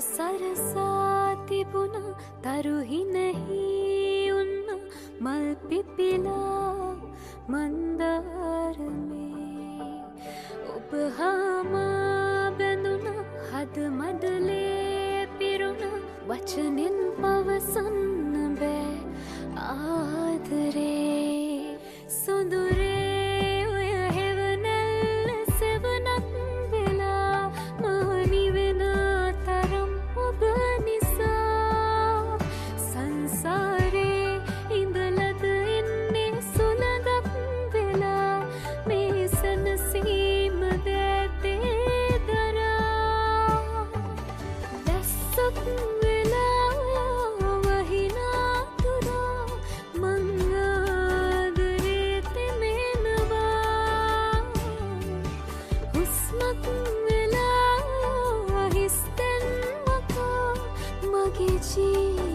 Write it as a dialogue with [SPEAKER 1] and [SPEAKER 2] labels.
[SPEAKER 1] සරසා තිබුණා තරුහිනෙහි උන්න මල් පිපිලා මන්දාරමේ ඔබ හාමා බැඳුණා හද මඩලේ පිරුණා වචනෙන් පවසන්න බෑ ආදරේ සොඳුරේ ඔය හෙවනැල්ල සෙවනක් වෙලා මානි වෙන තරම් ඔබ නිසා සංසාරේ ඉඳලද ඉන්නේ සුළඟක් වෙලා මේ සනසීම දැතේ දරා දැස්සක් වෙලා වහිනා තුරා මං ආදරේ තෙමෙනවා හුස්මක් වෙලා හිස්තැන් මකා මගේ ජී